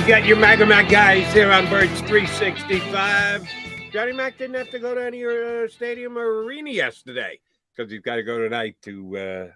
You got your Mac guys here on Birds 365. Johnny Mac didn't have to go to any stadium or arena yesterday because he's got to go tonight to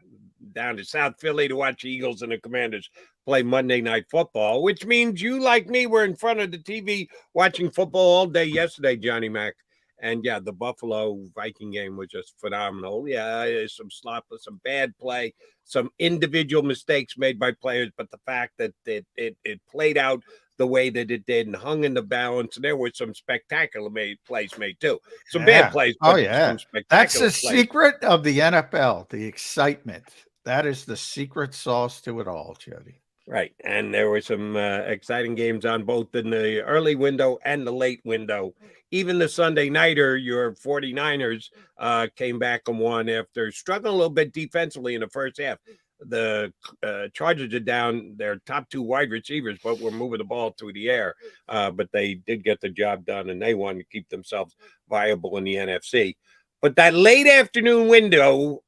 down to South Philly to watch the Eagles and the Commanders play Monday Night Football, which means you, like me, were in front of the TV watching football all day yesterday, Johnny Mac. And, yeah, the Buffalo Viking game was just phenomenal. Yeah, some slopless, some bad play, some individual mistakes made by players, but the fact that it played out the way that it did and hung in the balance, and there were some spectacular plays made, too. Some bad plays, but some spectacular That's the plays. secret of the NFL, the excitement. That is the secret sauce to it all, Jody. Right, and there were some exciting games on both in the early window and the late window. Even the Sunday nighter, your 49ers came back and won after struggling a little bit defensively in the first half. The Chargers are down their top two wide receivers, but were moving the ball through the air. But they did get the job done, and they wanted to keep themselves viable in the NFC. But that late afternoon window,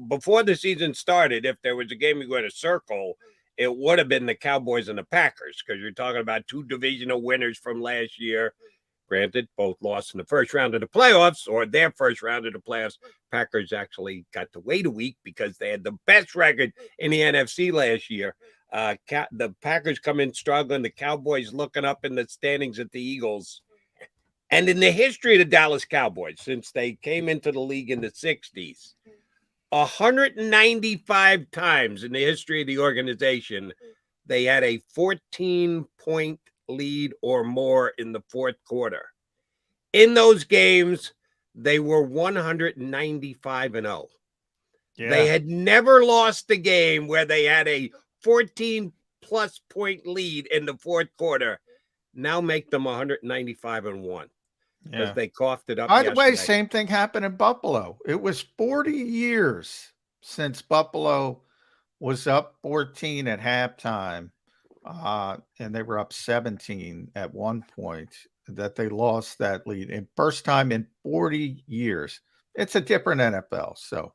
before the season started, if there was a game you're going to circle, it would have been the Cowboys and the Packers, because you're talking about two divisional winners from last year. Granted, both lost in the first round of the playoffs, or their first round of the playoffs. Packers actually got to wait a week because they had the best record in the NFC last year. The Packers come in struggling. The Cowboys looking up in the standings at the Eagles. And in the history of the Dallas Cowboys, since they came into the league in the 60s, 195 times in the history of the organization, they had a 14-point lead or more in the fourth quarter. In those games, they were 195-0. Yeah. They had never lost a game where they had a 14-plus point lead in the fourth quarter. Now make them 195-1. Because they coughed it up. By the way, same thing happened in Buffalo. It was 40 years since Buffalo was up 14 at halftime, and they were up 17 at one point, that they lost that lead. And first time in 40 years. It's a different NFL. So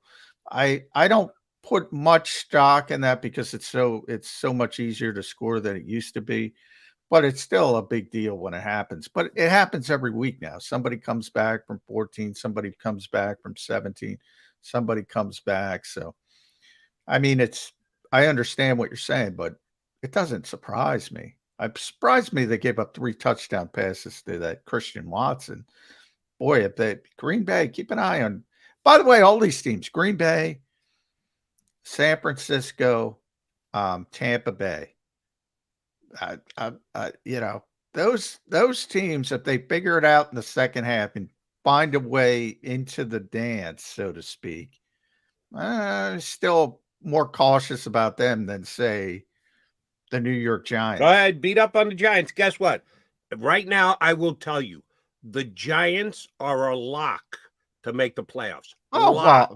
I don't put much stock in that because it's so much easier to score than it used to be. But it's still a big deal when it happens. But it happens every week now. Somebody comes back from 14. Somebody comes back from 17. Somebody comes back. So, I mean, I understand what you're saying, but it doesn't surprise me. It surprised me they gave up 3 touchdown passes to that Christian Watson. Boy, Green Bay, keep an eye on. By the way, all these teams, Green Bay, San Francisco, Tampa Bay. Those teams, if they figure it out in the second half and find a way into the dance, so to speak, still more cautious about them than, say, the New York Giants. Go ahead, beat up on the Giants. Guess what? Right now, I will tell you, the Giants are a lock to make the playoffs. Well,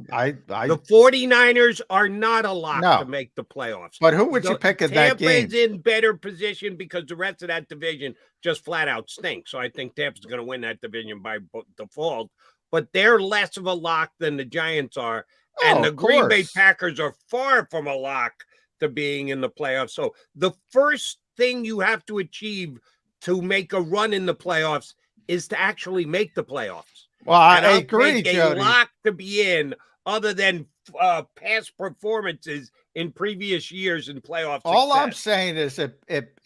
the 49ers are not a lock to make the playoffs. But who would you pick in that game? Tampa's in better position because the rest of that division just flat out stinks. So I think Tampa's going to win that division by default. But they're less of a lock than the Giants are. And the Green Bay Packers are far from a lock to being in the playoffs. So the first thing you have to achieve to make a run in the playoffs is to actually make the playoffs. Well, I agree, Jody. A lock to be in, other than past performances in previous years in playoff success. All I'm saying is and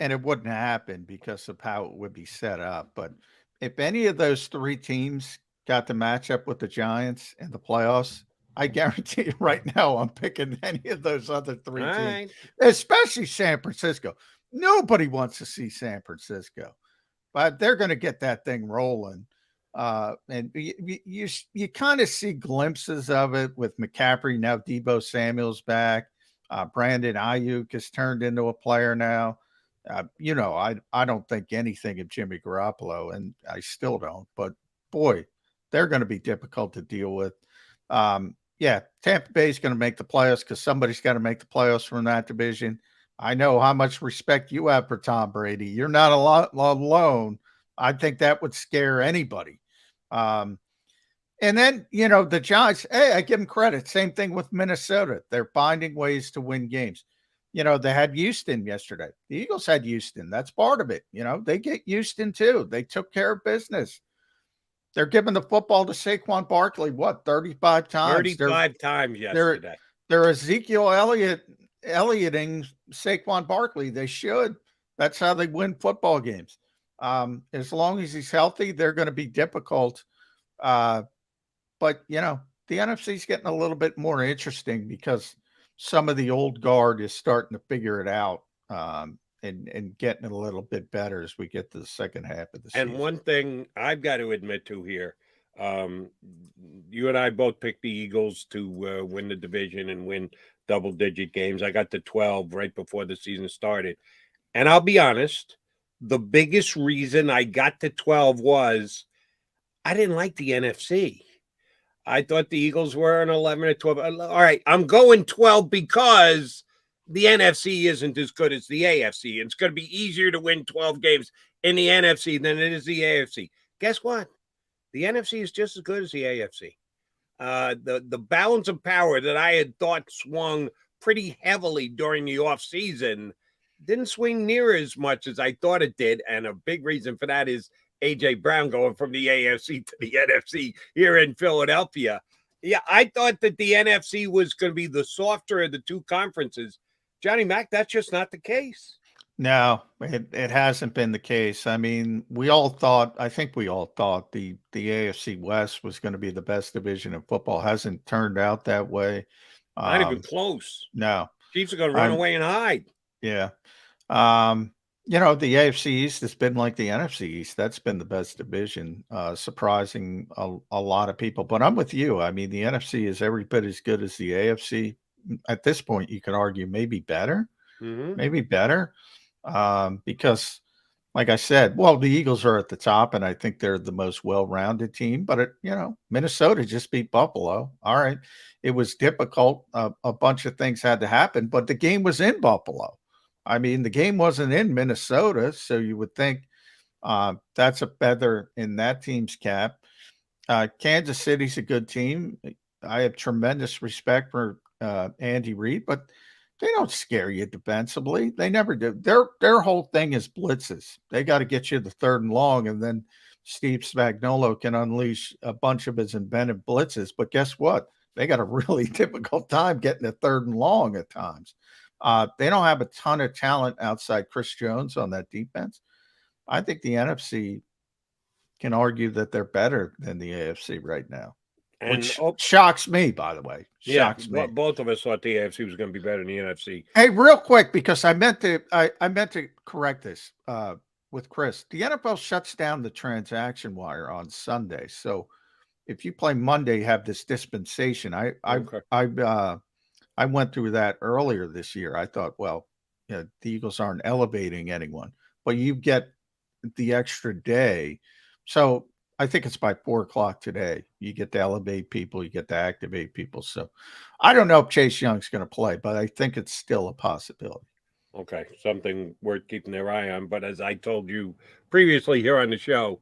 it wouldn't happen because of how it would be set up. But if any of those 3 teams got to match up with the Giants in the playoffs, I guarantee you right now I'm picking any of those other 3 teams, right. Especially San Francisco. Nobody wants to see San Francisco, but they're going to get that thing rolling. And you kind of see glimpses of it with McCaffrey. Now Deebo Samuel's back. Brandon Ayuk has turned into a player now. I don't think anything of Jimmy Garoppolo, and I still don't. But boy, they're going to be difficult to deal with. Tampa Bay is going to make the playoffs because somebody's got to make the playoffs from that division. I know how much respect you have for Tom Brady. You're not alone. I think that would scare anybody. And then, the Giants, hey, I give them credit. Same thing with Minnesota. They're finding ways to win games. They had Houston yesterday. The Eagles had Houston. That's part of it. They get Houston too. They took care of business. They're giving the football to Saquon Barkley, 35 times? 35 times They're yesterday. Ezekiel Ellioting Saquon Barkley. They should. That's how they win football games. As long as he's healthy, they're going to be difficult. But the NFC is getting a little bit more interesting because some of the old guard is starting to figure it out and getting it a little bit better as we get to the second half of the season. And one thing I've got to admit to here, you and I both picked the Eagles to win the division and win double-digit games. I got to 12 right before the season started. And I'll be honest, the biggest reason I got to 12 was I didn't like the NFC. I thought the Eagles were an 11 or 12. All right, I'm going 12 because the NFC isn't as good as the AFC. It's going to be easier to win 12 games in the NFC than it is the AFC. Guess what? The NFC is just as good as the AFC. The balance of power that I had thought swung pretty heavily during the offseason didn't swing near as much as I thought it did. And a big reason for that is A.J. Brown going from the AFC to the NFC here in Philadelphia. Yeah, I thought that the NFC was going to be the softer of the two conferences. Johnny Mac, that's just not the case. No, it hasn't been the case. I mean, I think we all thought the AFC West was going to be the best division of football. Hasn't turned out that way. Not even close. No. Chiefs are going to run away and hide. Yeah. The AFC East has been like the NFC East. That's been the best division, surprising a lot of people. But I'm with you. I mean, the NFC is every bit as good as the AFC. At this point, you could argue maybe better. Maybe better. Because, like I said, the Eagles are at the top, and I think they're the most well-rounded team. But, Minnesota just beat Buffalo. All right. It was difficult. A bunch of things had to happen, but the game was in Buffalo. I mean, the game wasn't in Minnesota, so you would think that's a feather in that team's cap. Kansas City's a good team. I have tremendous respect for Andy Reid, but they don't scare you defensively. They never do. Their whole thing is blitzes. They got to get you the third and long, and then Steve Spagnuolo can unleash a bunch of his inventive blitzes. But guess what? They got a really difficult time getting a third and long at times. They don't have a ton of talent outside Chris Jones on that defense. I think the NFC can argue that they're better than the AFC right now, which shocks me, by the way. Shocks me. Both of us thought the AFC was going to be better than the NFC. Hey, real quick, because I meant to correct this with Chris. The NFL shuts down the transaction wire on Sunday, so if you play Monday, you have this dispensation. I went through that earlier this year. I thought, the Eagles aren't elevating anyone, but you get the extra day. So I think it's by 4:00 today. You get to elevate people, you get to activate people. So I don't know if Chase Young's going to play, but I think it's still a possibility. Okay, something worth keeping their eye on. But as I told you previously here on the show,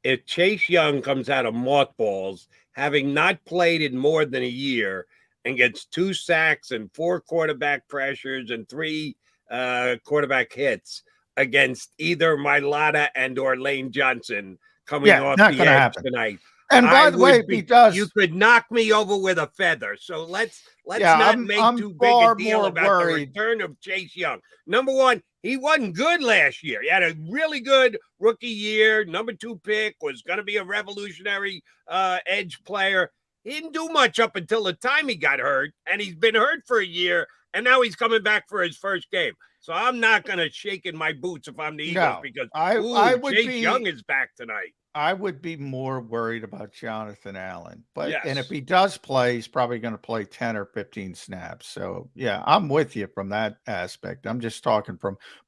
if Chase Young comes out of mothballs, having not played in more than a year, and gets 2 sacks and 4 quarterback pressures and 3 quarterback hits against either Mailata and or Lane Johnson coming off the edge tonight. And by the way, if he does, you could knock me over with a feather. So let's not make too big a deal about the return of Chase Young. Number one, he wasn't good last year. He had a really good rookie year. Number 2 pick, was going to be a revolutionary edge player. He didn't do much up until the time he got hurt, and he's been hurt for a year, and now he's coming back for his first game. So I'm not going to shake in my boots if I'm the Eagles because Chase Young is back tonight. I would be more worried about Jonathan Allen. And if he does play, he's probably going to play 10 or 15 snaps. So, yeah, I'm with you from that aspect. I'm just talking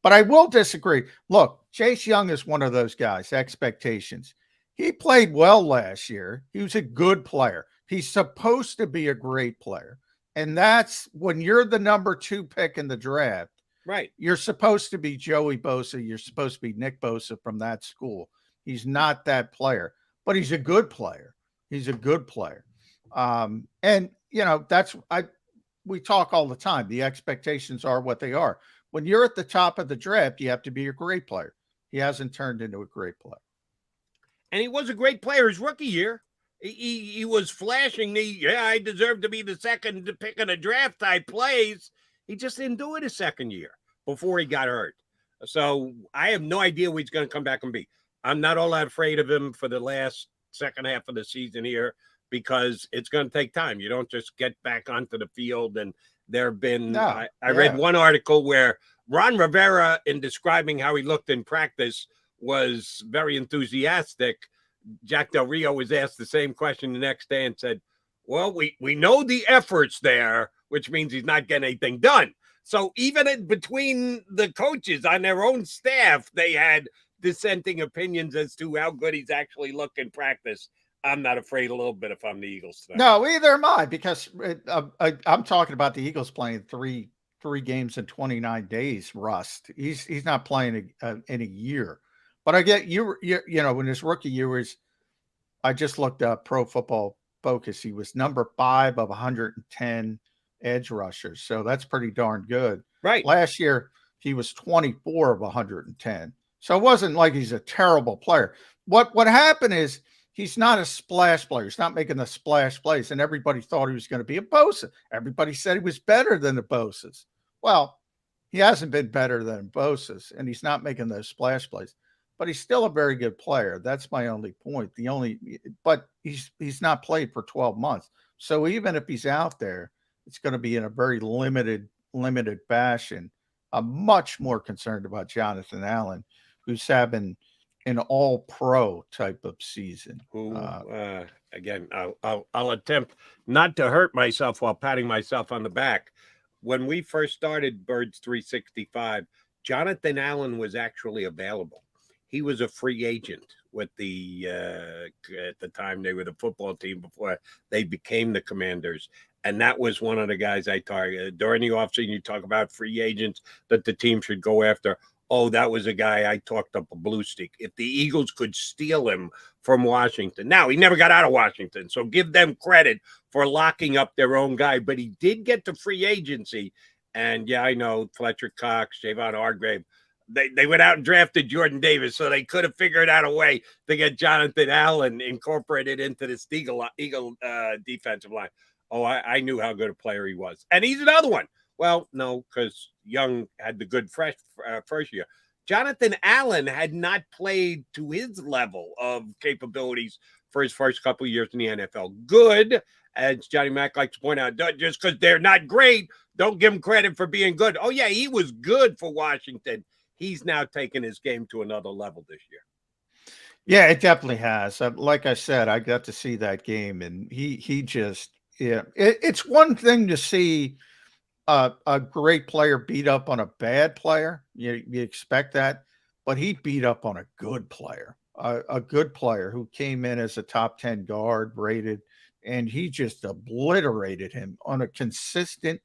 but I will disagree. Look, Chase Young is one of those guys, expectations. He played well last year. He was a good player. He's supposed to be a great player. And that's when you're the number 2 pick in the draft. Right. You're supposed to be Joey Bosa. You're supposed to be Nick Bosa from that school. He's not that player, but he's a good player. He's a good player. And, that's we talk all the time. The expectations are what they are. When you're at the top of the draft, you have to be a great player. He hasn't turned into a great player. And he was a great player his rookie year. He was flashing I deserve to be the second pick in the draft type plays. He just didn't do it his second year before he got hurt. So I have no idea what he's going to come back and be. I'm not all that afraid of him for the last second half of the season here because it's going to take time. You don't just get back onto the field. And there have been, I read one article where Ron Rivera, in describing how he looked in practice, was very enthusiastic. Jack Del Rio was asked the same question the next day and said, well, we know the effort's there, which means he's not getting anything done. So even between the coaches on their own staff, they had dissenting opinions as to how good he's actually looked in practice. I'm not afraid a little bit if I'm the Eagles tonight. No, either am I, because I'm talking about the Eagles playing three games in 29 days. Rust. He's not playing in a year. But I get you know, when his rookie year was, I just looked up Pro Football Focus. He was number 5 of 110 edge rushers. So that's pretty darn good. Right. Last year, he was 24 of 110. So it wasn't like he's a terrible player. What happened is he's not a splash player. He's not making the splash plays. And everybody thought he was going to be a Bosa. Everybody said he was better than the Bosas. Well, he hasn't been better than Bosa's, and he's not making those splash plays. But he's still a very good player. That's my only point. But he's not played for 12 months. So even if he's out there, it's going to be in a very limited fashion. I'm much more concerned about Jonathan Allen, who's having an all-pro type of season. Again, I'll attempt not to hurt myself while patting myself on the back. When we first started Birds 365, Jonathan Allen was actually available. He was a free agent with the at the time they were the football team before they became the Commanders. And that was one of the guys I targeted. During the offseason, you talk about free agents that the team should go after. Oh, that was a guy I talked up a blue stick. If the Eagles could steal him from Washington. Now, he never got out of Washington, so give them credit for locking up their own guy. But he did get to free agency. And, yeah, I know Fletcher Cox, Javon Hargrave, they went out and drafted Jordan Davis, so they could have figured out a way to get Jonathan Allen incorporated into this Eagle defensive line. Oh, I knew how good a player he was. And he's another one. Well, no, because Young had the good first year. Jonathan Allen had not played to his level of capabilities for his first couple of years in the NFL. Good, as Johnny Mack likes to point out, just because they're not great, don't give him credit for being good. Oh, yeah, he was good for Washington. He's now taken his game to another level this year. Yeah, it definitely has. Like I said, I got to see that game, and he just, yeah. It's one thing to see a great player beat up on a bad player. You expect that, but he beat up on a good player, a good player who came in as a top 10 guard rated, and he just obliterated him on a consistent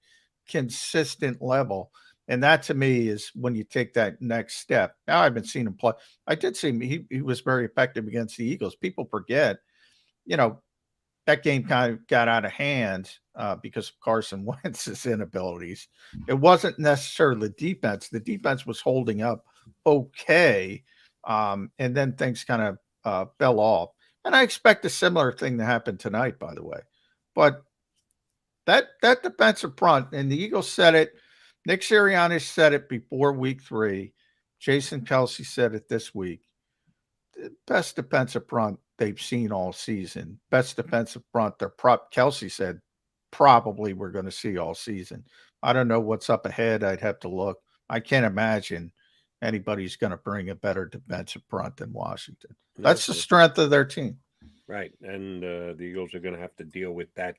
level. And that to me is when you take that next step. Now I've been seeing him play. I did see him. He was very effective against the Eagles. People forget, that game kind of got out of hand because of Carson Wentz's inabilities. It wasn't necessarily the defense. The defense was holding up okay. And then things kind of fell off. And I expect a similar thing to happen tonight, by the way. But that defensive front, and the Eagles said it, Nick Sirianni said it before week 3. Jason Kelsey said it this week. The best defensive front they've seen all season. Best defensive front Kelsey said probably we're going to see all season. I don't know what's up ahead. I'd have to look. I can't imagine anybody's going to bring a better defensive front than Washington. That's the strength of their team. Right. And the Eagles are going to have to deal with that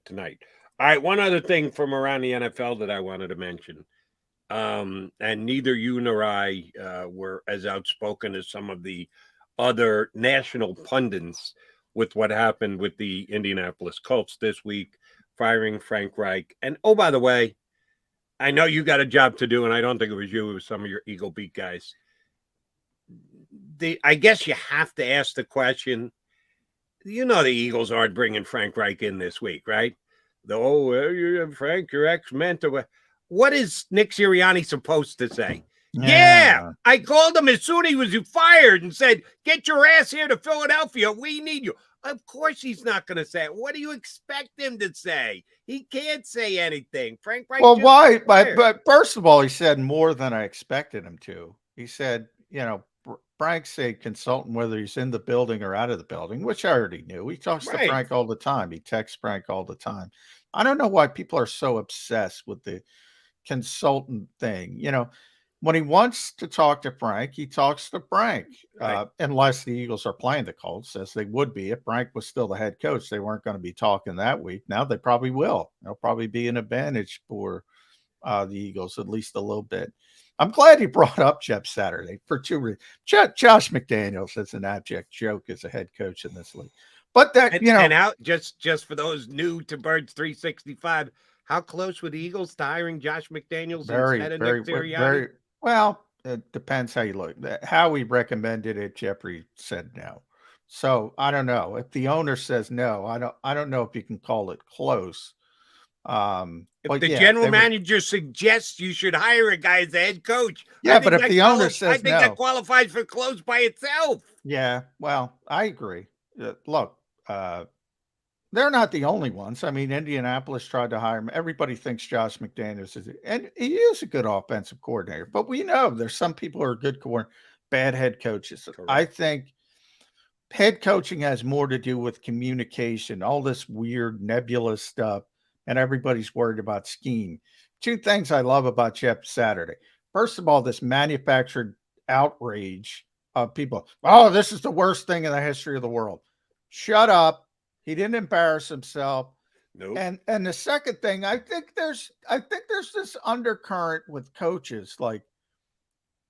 tonight. All right, one other thing from around the NFL that I wanted to mention, and neither you nor I were as outspoken as some of the other national pundits with what happened with the Indianapolis Colts this week, firing Frank Reich. And, oh, by the way, I know you got a job to do, and I don't think it was you. It was some of your Eagle Beat guys. I guess you have to ask the question, the Eagles aren't bringing Frank Reich in this week, right? Oh, Frank, your ex mentor. What is Nick Sirianni supposed to say? Yeah, Yeah. I called him as soon as he was fired and said, "Get your ass here to Philadelphia. We need you." Of course, he's not going to say it. What do you expect him to say? He can't say anything. Frank Reich Well, just why? fired. But first of all, he said more than I expected him to. He said, Frank's a consultant, whether he's in the building or out of the building, which I already knew. He talks to Right. Frank all the time. He texts Frank all the time. I don't know why people are so obsessed with the consultant thing. When he wants to talk to Frank, he talks to Frank, Right. unless the Eagles are playing the Colts, as they would be if Frank was still the head coach. They weren't going to be talking that week. Now they probably will. There'll probably be an advantage for the Eagles, at least a little bit. I'm glad he brought up Jeff Saturday for two reasons. Josh McDaniels is an abject joke as a head coach in this league. But that, and how just for those new to Birds 365, how close were the Eagles to hiring Josh McDaniels very, instead of very, Nick Sirianni? very well. It depends how you look. Howie recommended it. Jeffrey said no. So I don't know if the owner says no. I don't know if you can call it close. If But the yeah, general manager suggests you should hire a guy as a head coach, yeah. But if the owner I says think that no, qualifies for close by itself. yeah. Well, I agree. Look, they're not the only ones. I mean, Indianapolis tried to hire him. Everybody thinks Josh McDaniels and he is a good offensive coordinator. But we know there's some people who are good bad head coaches. Correct. I think head coaching has more to do with communication, all this weird nebulous stuff, and everybody's worried about scheme. Two things I love about Jeff Saturday. First of all, this manufactured outrage of people. Oh, this is the worst thing in the history of the world. Shut up. He didn't embarrass himself. Nope. And the second thing, I think there's this undercurrent with coaches like,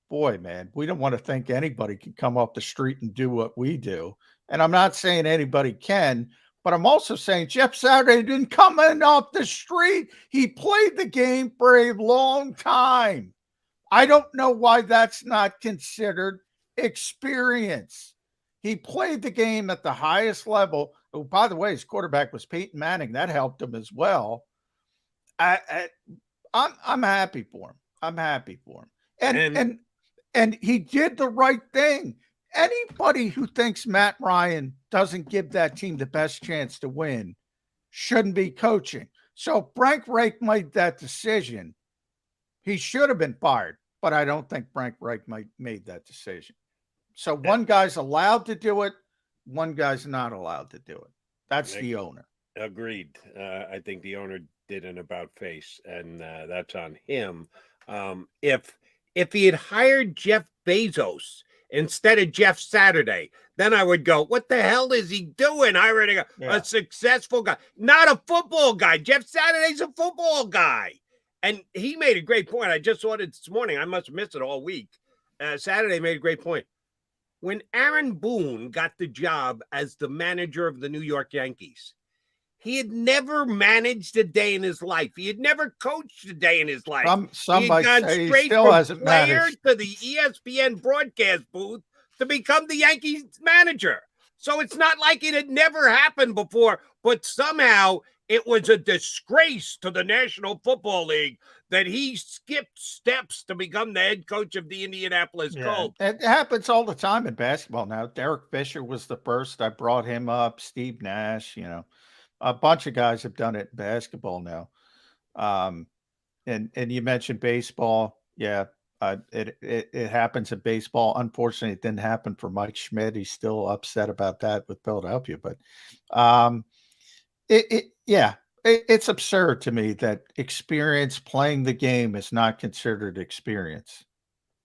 boy, man, we don't want to think anybody can come off the street and do what we do. And I'm not saying anybody can, but I'm also saying Jeff Saturday didn't come in off the street. He played the game for a long time. I don't know why that's not considered experience. He played the game at the highest level. Oh, by the way, his quarterback was Peyton Manning. That helped him as well. I'm happy for him. I'm happy for him. And he did the right thing. Anybody who thinks Matt Ryan doesn't give that team the best chance to win shouldn't be coaching. So Frank Reich made that decision. He should have been fired, but I don't think Frank Reich made that decision. So one guy's allowed to do it, one guy's not allowed to do it. That's the owner. Agreed. I think the owner did an about face, and that's on him. If he had hired Jeff Bezos instead of Jeff Saturday, then I would go, what the hell is he doing? Hiring a successful guy, not a football guy. Jeff Saturday's a football guy. And he made a great point. I just saw it this morning. I must have missed it all week. Saturday made a great point. When Aaron Boone got the job as the manager of the New York Yankees, he had never managed a day in his life. He had never coached a day in his life. He had gone straight from player to the ESPN broadcast booth to become the Yankees manager. So it's not like it had never happened before, but somehow it was a disgrace to the National Football League that he skipped steps to become the head coach of the Indianapolis Colts. It happens all the time in basketball now. Derek Fisher was the first. I brought him up. Steve Nash, a bunch of guys have done it in basketball now. And you mentioned baseball. Yeah, it happens in baseball. Unfortunately, it didn't happen for Mike Schmidt. He's still upset about that with Philadelphia. But it's absurd to me that experience playing the game is not considered experience.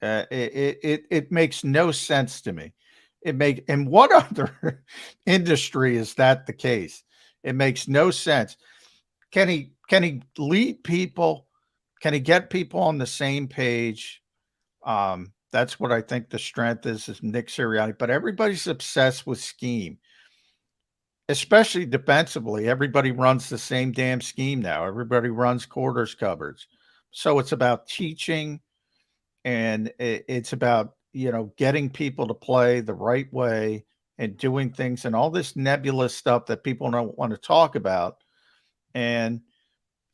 It makes no sense to me. In what other industry is that the case? It makes no sense. Can he lead people? Can he get people on the same page? That's what I think the strength is Nick Sirianni. But everybody's obsessed with scheme, especially defensively. Everybody runs the same damn scheme now. Everybody runs quarters coverage. So it's about teaching, and it's about getting people to play the right way and doing things and all this nebulous stuff that people don't want to talk about. And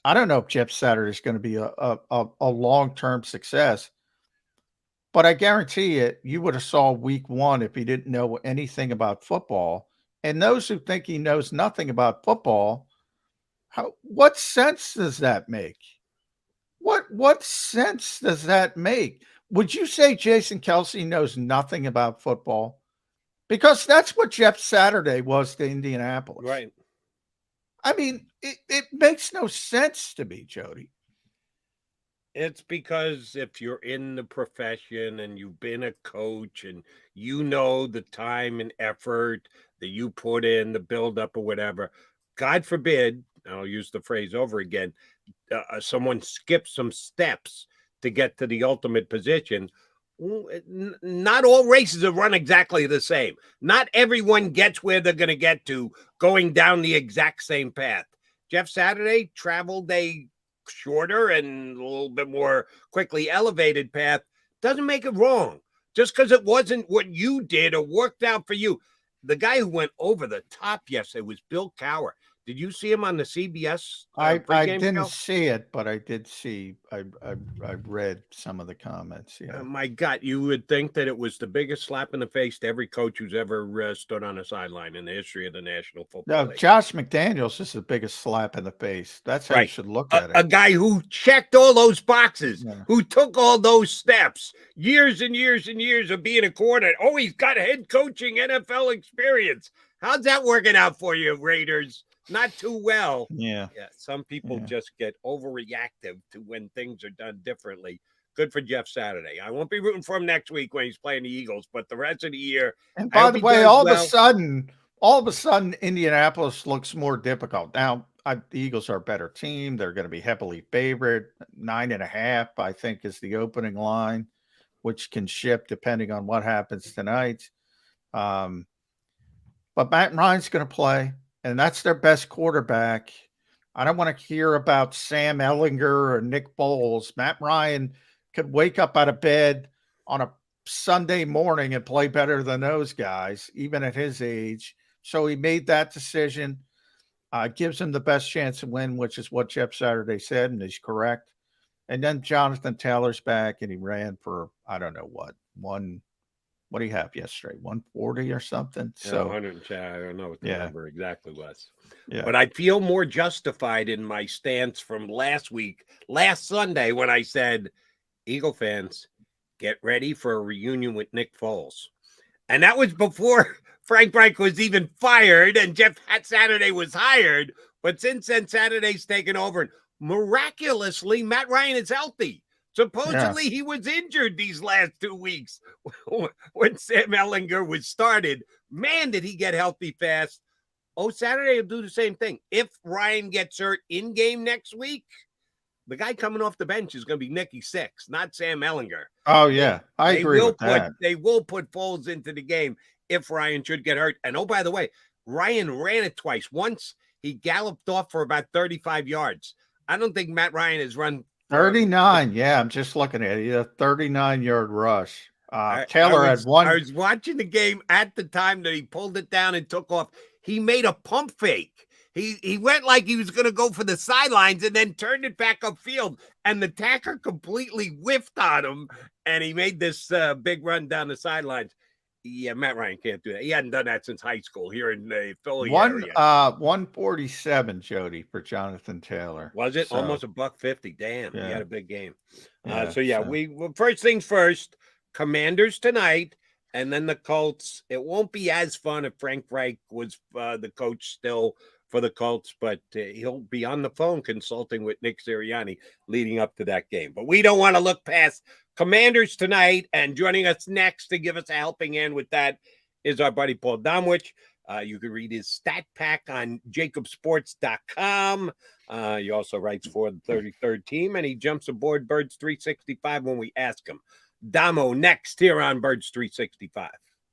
I don't know if Jeff Saturday is going to be a long-term success, but I guarantee it, you would have saw week 1 if he didn't know anything about football. And those who think he knows nothing about football, what sense does that make? What sense does that make? Would you say Jason Kelsey knows nothing about football? Because that's what Jeff Saturday was to Indianapolis. Right. I mean, it makes no sense to me, Jody. It's because if you're in the profession and you've been a coach and you know the time and effort that you put in, the build-up or whatever, God forbid, I'll use the phrase over again, someone skips some steps to get to the ultimate position. Not all races are run exactly the same. Not everyone gets where they're going to get to going down the exact same path. Jeff Saturday traveled a shorter and a little bit more quickly elevated path. Doesn't make it wrong. Just because it wasn't what you did or worked out for you. The guy who went over the top yesterday was Bill Cowher. Did you see him on the CBS? I pregame didn't show? see it, but I did see. I read some of the comments. Yeah. My God, you would think that it was the biggest slap in the face to every coach who's ever stood on a sideline in the history of the National Football No, League. Josh McDaniels is the biggest slap in the face. That's how you should look at A it. guy who checked all those boxes, Yeah. who took all those steps, years and years and years of being a coordinator. Oh, he's got head coaching NFL experience. How's that working out for you, Raiders? Not too well. Yeah. Some people just get overreactive to when things are done differently. Good for Jeff Saturday. I won't be rooting for him next week when he's playing the Eagles, but the rest of the year. And by the way, all of a sudden, Indianapolis looks more difficult. Now, the Eagles are a better team. They're going to be heavily favored. 9.5, I think, is the opening line, which can shift depending on what happens tonight. But Matt Ryan's going to play, and that's their best quarterback. I don't want to hear about Sam Ellinger or Nick Foles. Matt Ryan could wake up out of bed on a Sunday morning and play better than those guys, even at his age. So he made that decision. Gives him the best chance to win, which is what Jeff Saturday said, and he's correct. And then Jonathan Taylor's back, and he ran for, I don't know what do you have yesterday? 140 or something? So 100. I don't know what the number exactly was. Yeah. But I feel more justified in my stance from last Sunday, when I said, Eagle fans, get ready for a reunion with Nick Foles. And that was before Frank Reich was even fired and Jeff Saturday was hired. But since then, Saturday's taken over. And miraculously, Matt Ryan is healthy. Supposedly, he was injured these last 2 weeks when Sam Ellinger was started. Man, did he get healthy fast. Oh, Saturday will do the same thing. If Ryan gets hurt in game next week, the guy coming off the bench is going to be Nicky Six, not Sam Ellinger. Oh, yeah. I agree with that. They will put Foles into the game if Ryan should get hurt. And, oh, by the way, Ryan ran it twice. Once he galloped off for about 35 yards. I don't think Matt Ryan has run 39. Yeah, I'm just looking at it. A 39-yard rush. Taylor had one. I was watching the game at the time that he pulled it down and took off. He made a pump fake. He went like he was going to go for the sidelines and then turned it back upfield. And the tackler completely whiffed on him. And he made this big run down the sidelines. Yeah, Matt Ryan can't do that. He hadn't done that since high school here in the Philly area. 147, Jody, for Jonathan Taylor. Was it? So, almost $150. Damn, he had a big game. We first things first, Commanders tonight, and then the Colts. It won't be as fun if Frank Reich was the coach still for the Colts, but he'll be on the phone consulting with Nick Sirianni leading up to that game. But we don't want to look past Commanders tonight, and joining us next to give us a helping hand with that is our buddy Paul Domwich. You can read his stat pack on JAKIBSports.com. He also writes for the 33rd team, and he jumps aboard Birds 365 when we ask him. Damo next here on Birds 365.